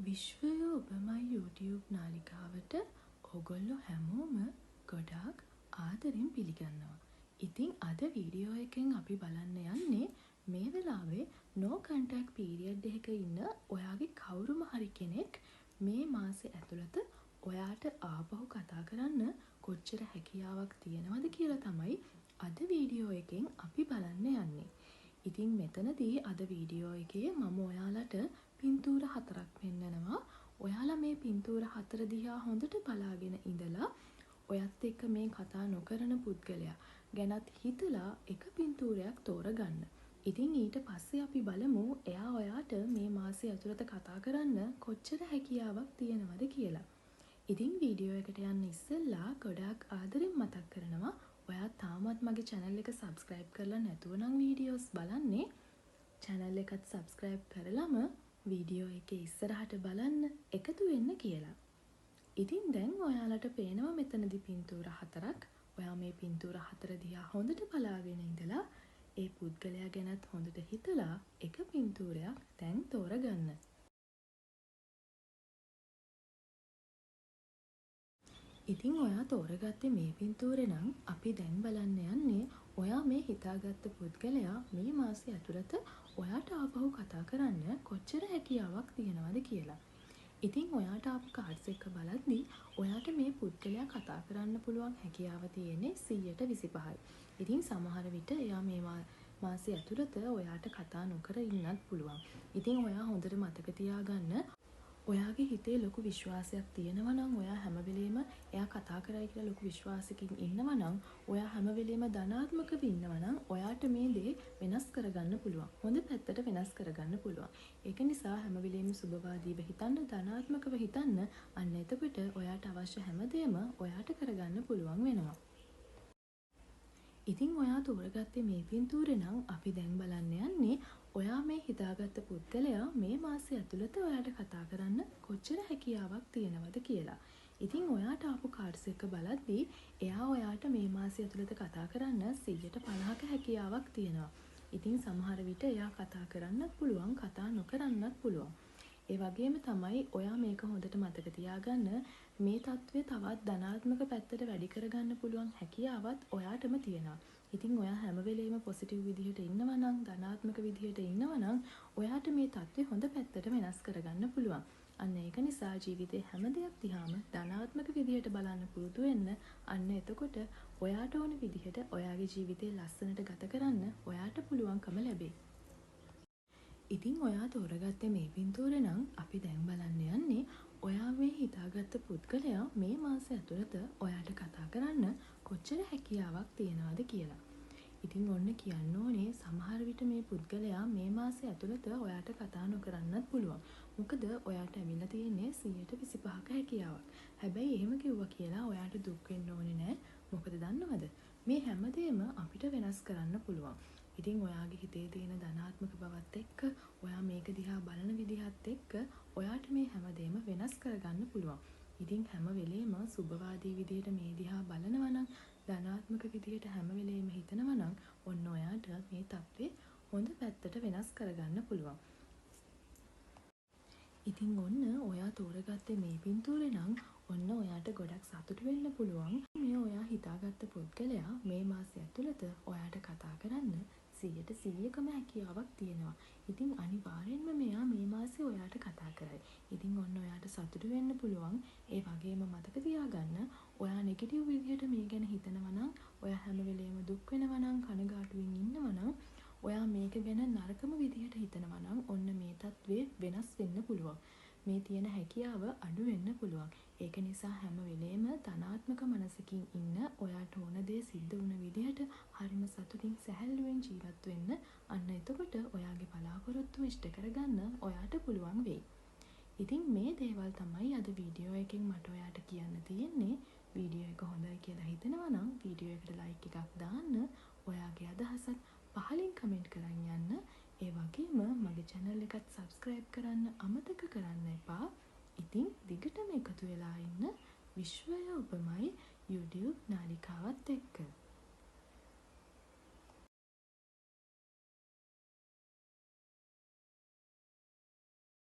විශ්වය ඔබමයි YouTube නාලිකාවට ඔගොල්ලෝ හැමෝම ගොඩාක් ආදරෙන් පිළිගන්නවා. ඉතින් අද වීඩියෝ එකෙන් අපි බලන්න යන්නේ මේ වෙලාවේ no contact period එකක ඉන්න ඔයාගේ කවුරුම හරි කෙනෙක් මේ මාසේ ඇතුළත ඔයාට ආපහු කතා කරන්න කොච්චර හැකියාවක් තියෙනවද කියලා තමයි අද වීඩියෝ එකෙන් අපි බලන්න යන්නේ. ඉතින් මෙතනදී අද වීඩියෝ එකේ මම ඔයාලට පින්තූර 4ක් පෙන්නනවා. ඔයාලා මේ පින්තූර 4 දිහා හොඳට බලාගෙන ඉඳලා ඔයත් එක්ක මේ කතා නොකරන පුද්ගලයා ගැනත් හිතලා එක පින්තූරයක් තෝරගන්න. ඉතින් ඊට පස්සේ අපි බලමු එයා ඔයාට මේ මාසය ඇතුළත කතා කරන්න කොච්චර හැකියාවක් තියෙනවද කියලා. ඉතින් වීඩියෝ එකට යන්න ඉස්සෙල්ලා ගොඩාක් ආදරෙන් මතක් කරනවා ඔයා තාමත් මගේ channel එක subscribe කරලා නැතුව නම් videos බලන්නේ channel එකත් subscribe කරලම වීඩියෝ එකේ ඉස්සරහට බලන්න එකතු වෙන්න කියලා. ඉතින් දැන් ඔයාලට පේනවා මෙතනදී පින්තූර 4ක්. ඔයා මේ පින්තූර 4 දිහා හොඳට බලාගෙන ඉඳලා ඒ පුද්ගලයා ගැනත් හොඳට හිතලා එක පින්තූරයක් දැන් තෝරගන්න. ඉතින් ඔයා තෝරගත්තේ මේ පින්තූරේ නම් අපි දැන් බලන්න යන්නේ ඔයා මේ හිතාගත්ත පුද්ගලයා මේ මාසය ඇතුළත ඔයාට ආපහු කතා කරන්න කොච්චර හැකියාවක් තියෙනවද කියලා. ඉතින් ඔයාට ආපු කාඩ්ස් එක බලද්දී ඔයාට මේ පුද්ගලයා කතා කරන්න පුළුවන් හැකියාව තියෙන්නේ 125යි. ඉතින් සමහර විට එයා මේ මාසය ඇතුළත ඔයාට කතා නොකර ඉන්නත් පුළුවන්. ඉතින් ඔයා හොඳට මතක තියාගන්න ඔයාගේ හිතේ ලොකු විශ්වාසයක් තියෙනවා නම් ඔයා හැම වෙලේම එයා කතා කරයි කියලා ලොකු විශ්වාසකින් ඉන්නවා නම් ඔයා හැම වෙලේම ධනාත්මකව ඉන්නවා නම් ඔයාට මේ දේ වෙනස් කරගන්න පුළුවන්. හොඳ පැත්තට වෙනස් කරගන්න පුළුවන්. ඒක නිසා හැම වෙලේම සුබවාදීව හිතන්න, ධනාත්මකව හිතන්න. අන්න එතකොට ඔයාට අවශ්‍ය හැම දෙයක්ම ඔයාට කරගන්න පුළුවන් වෙනවා. ඉතින් ඔයා තෝරගත්තේ මේ පින්තූරේ නම් අපි දැන් බලන්න යන්නේ ඔයා මේ හිතාගත්ත පුද්ගලයා මේ මාසය ඇතුළත ඔයාට කතා කරන්න කොච්චර හැකියාවක් තියෙනවද කියලා. ඉතින් ඔයාට ආපු කාඩ්ස් එක බලද්දී එයා ඔයාට මේ මාසය ඇතුළත කතා කරන්න 150ක හැකියාවක් තියෙනවා. ඉතින් සමහර විට එයා කතා කරන්නත් පුළුවන්, කතා නොකරන්නත් පුළුවන්. ඒ වගේම තමයි ඔයා මේක හොඳට මතක තියාගන්න මේ තත්ත්වය තවත් ධනාත්මක පැත්තට වැඩි කරගන්න පුළුවන් හැකියාවත් ඔයාටම තියෙනවා. ඉතින් ඔයා හැම වෙලේම පොසිටිව් විදිහට ඉන්නවා නම්, ධනාත්මක විදිහට ඉන්නවා නම් ඔයාට මේ තත්ත්වය හොඳ පැත්තට වෙනස් කරගන්න පුළුවන්. අන්න ඒක නිසා ජීවිතේ හැම දෙයක් දිහාම ධනාත්මක විදිහට බලන්න පුරුදු වෙන්න. අන්න එතකොට ඔයාට ඕන විදිහට ඔයාගේ ජීවිතේ ලස්සනට ගත කරන්න ඔයාට පුළුවන්කම ලැබෙයි. ඉතින් ඔයා තෝරගත්තේ මේ පින්තූරේ නම් අපි දැන් බලන්න යන්නේ ඔයා මේ හිතාගත්ත පුද්ගලයා මේ මාසය ඇතුළත ඔයාට කතා කරන්න කොච්චර හැකියාවක් තියනවද කියලා. ඉතින් ඔන්න කියන්න ඕනේ සමහර විට මේ පුද්ගලයා මේ මාසය ඇතුළත ඔයාට කතා නොකරන්නත් පුළුවන්. මොකද ඔයාට ඇවිල්ලා තියෙන්නේ 125ක හැකියාවක්. හැබැයි එහෙම කිව්වා කියලා ඔයාට දුක් වෙන්න ඕනේ නෑ. මොකද දන්නවද? මේ හැමදේම අපිට වෙනස් කරන්න පුළුවන්. ඉතින් ඔයාගේ හිතේ තියෙන ධනාත්මක බවත් එක්ක ඔයා මේක දිහා බලන විදිහත් එක්ක ඔයාට මේ හැමදේම වෙනස් කරගන්න පුළුවන්. ඉතින් හැම වෙලේම සුබවාදී විදිහට මේ දිහා බලනවා නම් ධනාත්මක විදිහට හැම වෙලේම හිතනවා නම් ඔන්න ඔයාට මේ තත්ත්වය හොඳ පැත්තට වෙනස් කරගන්න පුළුවන්. ඉතින් ඔන්න ඔයා තෝරගත්තේ මේ පින්තූරේ නම් ඔන්න ඔයාට ගොඩක් සතුටු වෙන්න පුළුවන්. මේ ඔයා හිතාගත්ත පුද්ගලයා මේ මාසය ඇතුළත ඔයාට කතා කරන්න 100%කම හැකියාවක් තියෙනවා. ඉතින් අනිවාර්යෙන්ම මෙයා මේ මාසේ ඔයාට කතා කරයි. ඉතින් ඔන්න ඔයාට සතුටු වෙන්න පුළුවන්. ඒ වගේම මතක තියාගන්න ඔයා නෙගටිව් විදිහට මේ ගැන හිතනවා නම්, ඔයා හැම වෙලේම දුක් වෙනවා නම්, කනගාටුවෙන් ඉන්නවා නම්, ඔයා මේක ගැන නරකම විදිහට හිතනවා නම් ඔන්න මේ තත්ත්වය වෙනස් වෙන්න පුළුවන්. මේ තියෙන හැකියාව අඩු වෙන්න පුළුවන්. ඒක නිසා හැම වෙලේම ධනාත්මක මනසකින් ඉන්න, ඔයාට ඕන දේ සිද්ධ වුණ විදිහට හරිම සතුටින් සැහැල්ලුවෙන් ජීවත් වෙන්න. අන්න එතකොට ඔයාගේ බලාපොරොත්තු ඉෂ්ට කරගන්න ඔයාට පුළුවන් වෙයි. ඉතින් මේ දේවල් තමයි අද වීඩියෝ එකෙන් මට ඔයාට කියන්න තියෙන්නේ. වීඩියෝ එක හොඳයි කියලා හිතෙනවා නම් වීඩියෝ එකට ලයික් එකක් දාන්න. ඔයාගේ අදහසත් පහලින් කමෙන්ට් කරන් යන්න. ඒ වගේම මගේ channel එකත් subscribe කරන්න අමතක කරන්න එපා. ඉතින් දිගටම එකතු වෙලා ඉන්න. විශ්වය ඔබමයි YouTube නාලිකාවත් එක්ක.